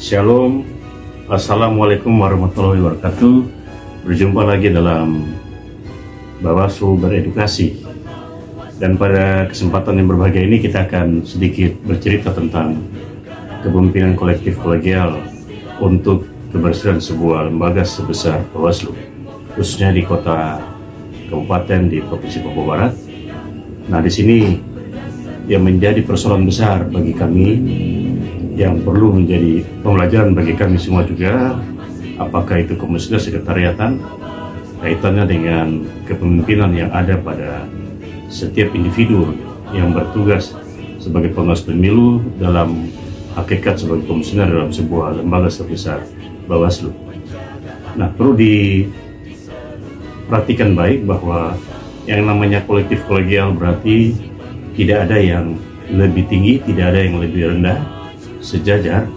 Shalom, Assalamualaikum warahmatullahi wabarakatuh. Berjumpa lagi dalam Bawaslu Beredukasi. Dan pada kesempatan yang berbahagia ini kita akan sedikit bercerita tentang kepemimpinan kolektif kolegial untuk keberhasilan sebuah lembaga sebesar Bawaslu, khususnya di kota kabupaten di Provinsi Papua Barat. Nah, di sini yang menjadi persoalan besar bagi kami, yang perlu menjadi pembelajaran bagi kami semua juga, apakah itu komisioner sekretariatan, kaitannya dengan kepemimpinan yang ada pada setiap individu yang bertugas sebagai pengawas pemilu dalam hakikat sebagai komisioner dalam sebuah lembaga sebesar Bawaslu. Nah, perlu diperhatikan baik bahwa yang namanya kolektif kolegial berarti tidak ada yang lebih tinggi, tidak ada yang lebih rendah, sejajar,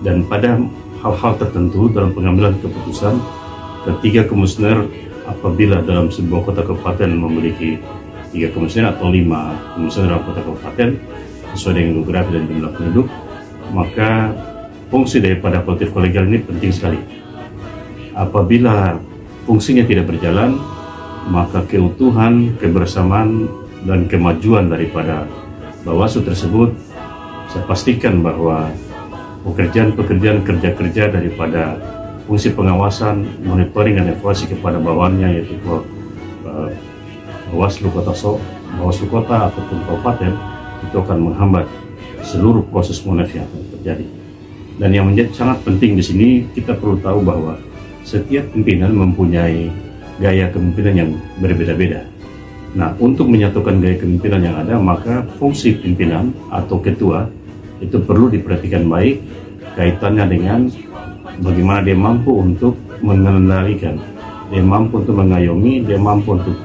dan pada hal-hal tertentu dalam pengambilan keputusan, ketiga komisioner apabila dalam sebuah kota kabupaten memiliki 3 komisioner atau 5 komisioner dalam kota kabupaten sesuai dengan geografi dan jumlah penduduk, maka fungsi daripada kolektif kolegial ini penting sekali. Apabila fungsinya tidak berjalan, maka keutuhan, kebersamaan, dan kemajuan daripada Bawaslu tersebut, saya pastikan bahwa pekerjaan-pekerjaan kerja-kerja daripada fungsi pengawasan, monitoring, dan evaluasi kepada bawahannya, yaitu Bawaslu Kota ataupun kabupaten, itu akan menghambat seluruh proses monitoring yang terjadi. Dan yang menjadi sangat penting di sini, kita perlu tahu bahwa setiap pimpinan mempunyai gaya kepemimpinan yang berbeda-beda. Nah, untuk menyatukan gaya kepemimpinan yang ada, maka fungsi pimpinan atau ketua itu perlu diperhatikan baik, kaitannya dengan bagaimana dia mampu untuk mengendalikan, dia mampu untuk mengayomi, dia mampu untuk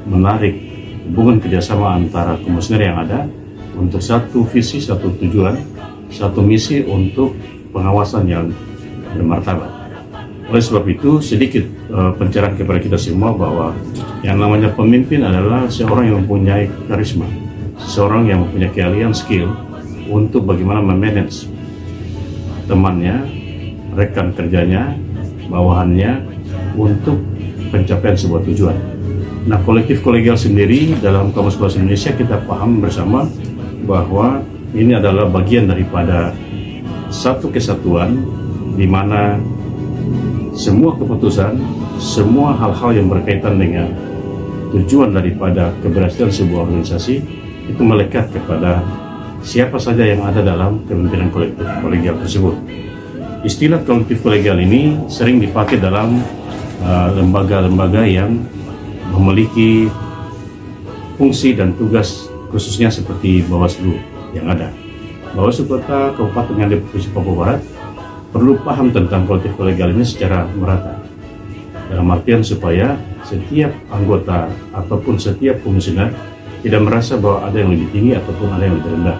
menarik hubungan kerjasama antara komisioner yang ada untuk satu visi, satu tujuan, satu misi untuk pengawasan yang bermartabat. Oleh sebab itu, sedikit pencerahan kepada kita semua bahwa yang namanya pemimpin adalah seorang yang mempunyai karisma, seseorang yang mempunyai keahlian, skill untuk bagaimana memanage temannya, rekan kerjanya, bawahannya untuk pencapaian sebuah tujuan. Nah, kolektif kolegial sendiri dalam Kamus Bahasa Indonesia kita paham bersama bahwa ini adalah bagian daripada satu kesatuan di mana semua keputusan, semua hal-hal yang berkaitan dengan tujuan daripada keberhasilan sebuah organisasi itu melekat kepada siapa saja yang ada dalam kepemimpinan kolektif kolegial tersebut. Istilah kolektif kolegial ini sering dipakai dalam lembaga-lembaga yang memiliki fungsi dan tugas khususnya seperti Bawaslu yang ada. Bawaslu Kota Kabupaten yang di Provinsi Papua Barat perlu paham tentang kolektif kolegial ini secara merata. Dalam artian supaya setiap anggota ataupun setiap komisioner tidak merasa bahwa ada yang lebih tinggi ataupun ada yang lebih rendah,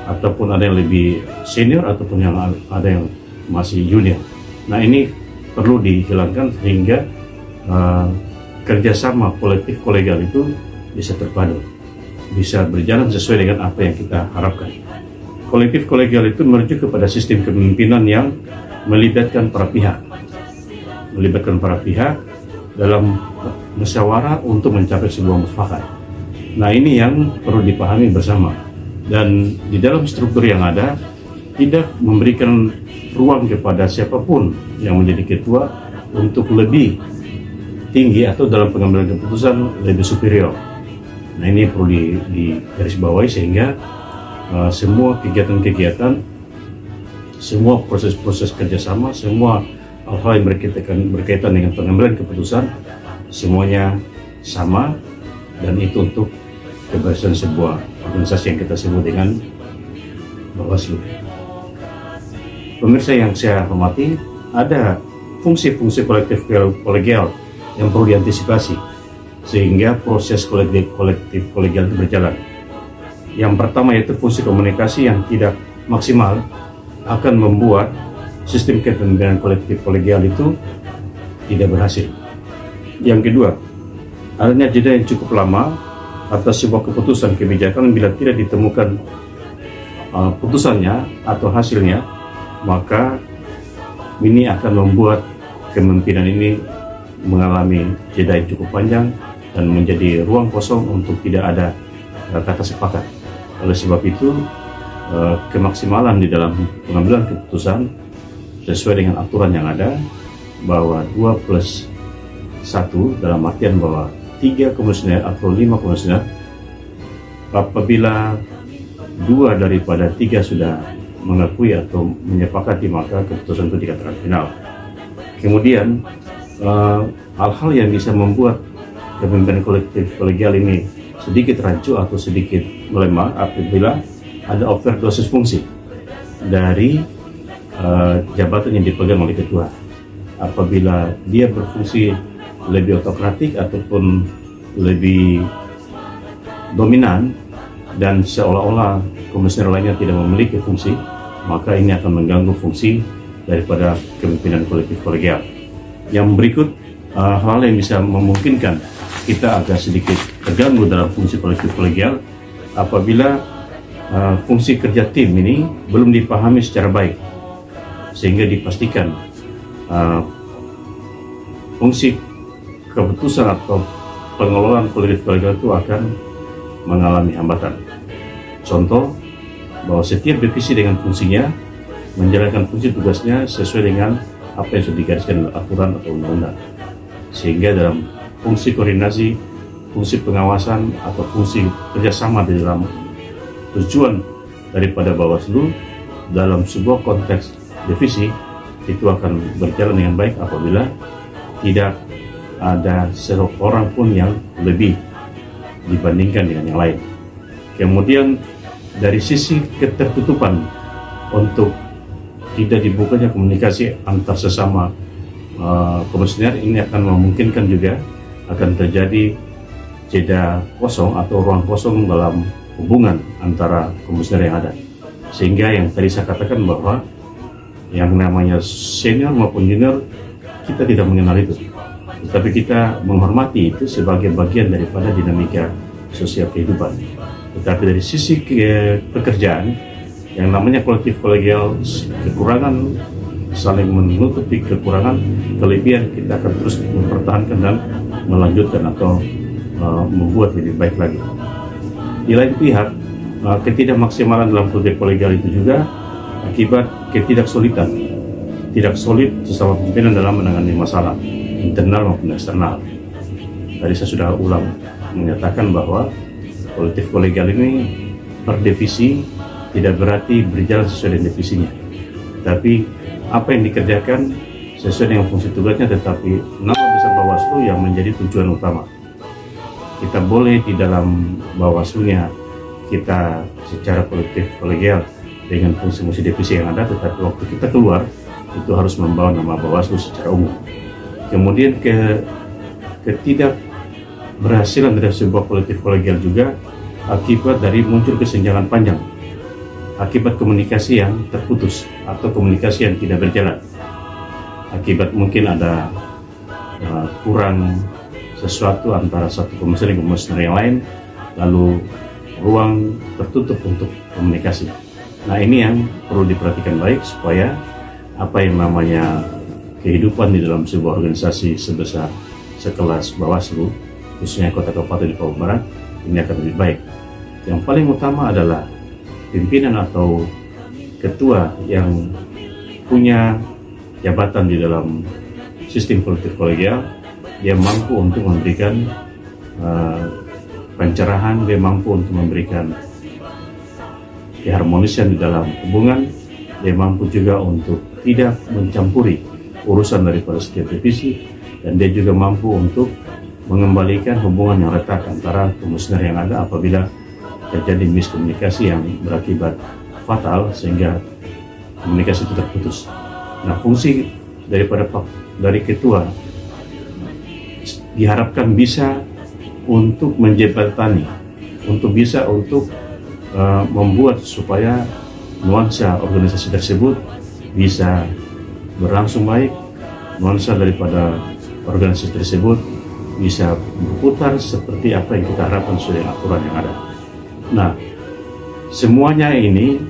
ataupun ada yang lebih senior ataupun yang ada yang masih junior. Nah, ini perlu dihilangkan sehingga kerjasama kolektif kolegial itu bisa terpadu, bisa berjalan sesuai dengan apa yang kita harapkan. Kolektif kolegial itu merujuk kepada sistem kepemimpinan yang melibatkan para pihak dalam musyawarah untuk mencapai sebuah mufakat. Nah, ini yang perlu dipahami bersama. Dan di dalam struktur yang ada, tidak memberikan ruang kepada siapapun yang menjadi ketua untuk lebih tinggi atau dalam pengambilan keputusan lebih superior. Nah, ini perlu digarisbawahi sehingga semua kegiatan-kegiatan, semua proses-proses kerjasama, semua hal-hal yang berkaitan dengan pengambilan keputusan, semuanya sama, dan itu untuk keberhasilan sebuah organisasi yang kita sebut dengan Bawaslu. Pemirsa yang saya hormati, ada fungsi-fungsi kolektif kolegial yang perlu diantisipasi sehingga proses kolektif kolegial itu berjalan. Yang pertama yaitu fungsi komunikasi yang tidak maksimal akan membuat sistem kepemimpinan kolektif kolegial itu tidak berhasil. Yang kedua, adanya jeda yang cukup lama atas sebuah keputusan kebijakan bila tidak ditemukan putusannya atau hasilnya, maka ini akan membuat kepemimpinan ini mengalami jeda yang cukup panjang dan menjadi ruang kosong untuk tidak ada kata sepakat. Oleh sebab itu, kemaksimalan di dalam pengambilan keputusan sesuai dengan aturan yang ada, bahwa 2+1 dalam artian bahwa 3 komisioner atau 5 komisioner, apabila 2 daripada 3 sudah mengakui atau menyepakati, maka keputusan itu dikatakan final. Kemudian hal-hal yang bisa membuat kepemimpinan kolektif kolegial ini sedikit rancu atau sedikit melemah apabila ada overdosis fungsi dari jabatan yang dipegang oleh ketua. Apabila dia berfungsi lebih otokratik ataupun lebih dominan dan seolah-olah komisioner lainnya tidak memiliki fungsi, maka ini akan mengganggu fungsi daripada kepemimpinan kolektif kolegial. Yang berikut hal yang bisa memungkinkan kita agak sedikit terganggu dalam fungsi kolektif kolegial apabila fungsi kerja tim ini belum dipahami secara baik, sehingga dipastikan fungsi keputusan atau pengelolaan kolektif kolegial itu akan mengalami hambatan. Contoh, bahwa setiap divisi dengan fungsinya menjalankan fungsi tugasnya sesuai dengan apa yang sudah digariskan dalam aturan atau undang-undang, sehingga dalam fungsi koordinasi, fungsi pengawasan atau fungsi kerjasama di dalam tujuan daripada Bawaslu dalam sebuah konteks divisi itu akan berjalan dengan baik apabila tidak ada seorang pun yang lebih dibandingkan dengan yang lain. Kemudian dari sisi ketertutupan untuk tidak dibukanya komunikasi antar sesama komisioner, ini akan memungkinkan juga akan terjadi jeda kosong atau ruang kosong dalam hubungan antara komisioner yang ada, sehingga yang tadi saya katakan bahwa yang namanya senior maupun junior kita tidak mengenal itu, tetapi kita menghormati itu sebagai bagian daripada dinamika sosial kehidupan. Tetapi dari sisi pekerjaan, yang namanya kolektif kolegial, kekurangan saling menutupi kekurangan, kelebihan kita akan terus mempertahankan dan melanjutkan atau membuat lebih baik lagi. Di lain pihak, ketidakmaksimalan dalam kolektif kolegial itu juga akibat ketidaksulitan, tidak solid sesama pimpinan dalam menangani masalah internal maupun eksternal. Tadi saya sudah ulang menyatakan bahwa kolektif kolegial ini per divisi tidak berarti berjalan sesuai dengan divisinya, tapi apa yang dikerjakan sesuai dengan fungsi tugasnya, tetapi nama besar Bawaslu yang menjadi tujuan utama. Kita boleh di dalam Bawaslu-nya kita secara kolektif kolegial dengan fungsi-fungsi divisi yang ada, tetapi waktu kita keluar itu harus membawa nama Bawaslu secara umum. Kemudian ketidakberhasilan dari sebuah kolektif kolegial juga akibat dari muncul kesenjangan panjang, akibat komunikasi yang terputus atau komunikasi yang tidak berjalan, akibat mungkin ada kurang sesuatu antara satu komisioner dengan komisioner yang lain, lalu ruang tertutup untuk komunikasi. Nah, ini yang perlu diperhatikan baik supaya apa yang namanya kehidupan di dalam sebuah organisasi sebesar sekelas Bawaslu, khususnya kota kabupaten di Papua Barat, ini akan lebih baik. Yang paling utama adalah pimpinan atau ketua yang punya jabatan di dalam sistem kolektif kolegial, dia mampu untuk memberikan pencerahan, dia mampu untuk memberikan keharmonisan di dalam hubungan, dia mampu juga untuk tidak mencampuri urusan daripada setiap divisi, dan dia juga mampu untuk mengembalikan hubungan yang retak antara komisioner yang ada apabila terjadi miskomunikasi yang berakibat fatal sehingga komunikasi itu terputus. Nah, fungsi dari ketua diharapkan bisa untuk menjembatani, untuk bisa untuk membuat supaya nuansa organisasi tersebut bisa berlangsung baik, nuansa daripada organisasi tersebut bisa berputar seperti apa yang kita harapkan sesuai dengan aturan yang ada. Nah, semuanya ini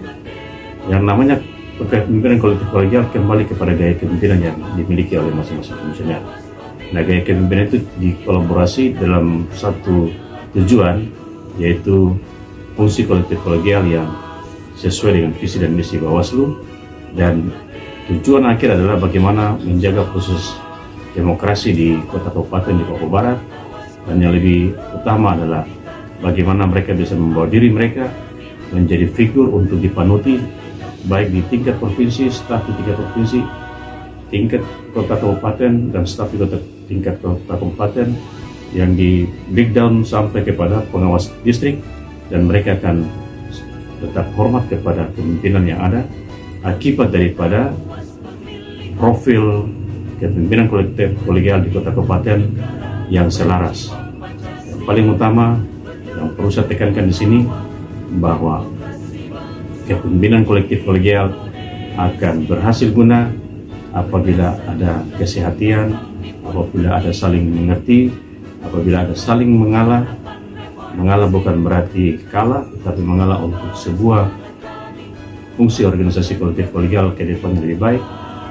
yang namanya kepemimpinan kolektif kolegial kembali kepada gaya kepemimpinan yang dimiliki oleh masing-masing komisioner. Nah, gaya kepemimpinan itu dikolaborasi dalam satu tujuan, yaitu fungsi kolektif kolegial yang sesuai dengan visi dan misi Bawaslu, dan tujuan akhir adalah bagaimana menjaga proses demokrasi di kota kabupaten di Papua Barat, dan yang lebih utama adalah bagaimana mereka bisa membawa diri mereka menjadi figur untuk dipanuti, baik di tingkat provinsi, staf di tingkat provinsi, tingkat kota kabupaten, dan staf di tingkat kota kabupaten, yang di breakdown sampai kepada pengawas distrik, dan mereka akan tetap hormat kepada kepemimpinan yang ada akibat daripada profil kepemimpinan kolektif kolegial di kota kabupaten yang selaras. Yang paling utama yang perlu saya tekankan di sini bahwa kepemimpinan kolektif kolegial akan berhasil guna apabila ada kesehatian, apabila ada saling mengerti, apabila ada saling mengalah. Mengalah bukan berarti kalah, tapi mengalah untuk sebuah fungsi organisasi kolektif kolegial ke depan yang lebih baik,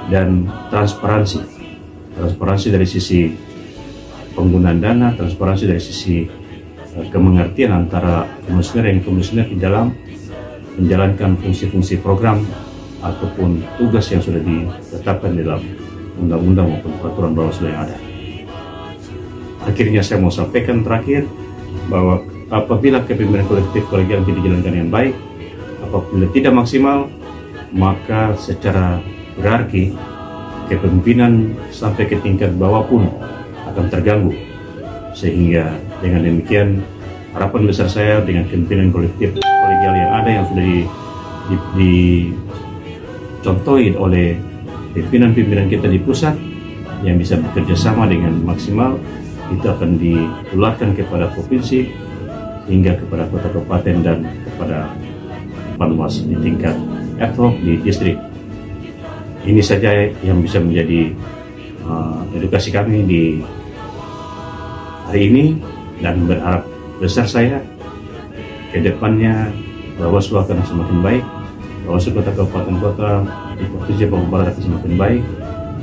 dan transparansi. Transparansi dari sisi penggunaan dana, transparansi dari sisi kemengertian antara komisioner dan komisioner di dalam menjalankan fungsi-fungsi program ataupun tugas yang sudah ditetapkan dalam undang-undang maupun peraturan Bawaslu yang ada. Akhirnya saya mau sampaikan terakhir bahwa apabila kepemimpinan kolektif kolegial tidak dijalankan yang baik, apabila tidak maksimal, maka secara hierarki kepemimpinan sampai ke tingkat bawah pun akan terganggu. Sehingga dengan demikian harapan besar saya dengan kepemimpinan kolektif kolegial yang ada, yang sudah dicontohi oleh pimpinan-pimpinan kita di pusat, yang bisa bekerja sama dengan maksimal, itu akan ditularkan kepada provinsi hingga kepada kota kabupaten dan kepada panwas di tingkat ad hoc di distrik. Ini saja yang bisa menjadi edukasi kami di hari ini, dan berharap besar saya ke depannya Bawaslu akan semakin baik, Bawaslu kota kabupaten kota di provinsi Papua Barat akan semakin baik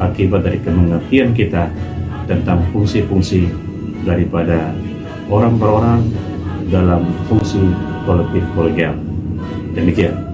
akibat dari kemengertian kita tentang fungsi-fungsi daripada orang per orang dalam fungsi kolektif kolegial. Demikian.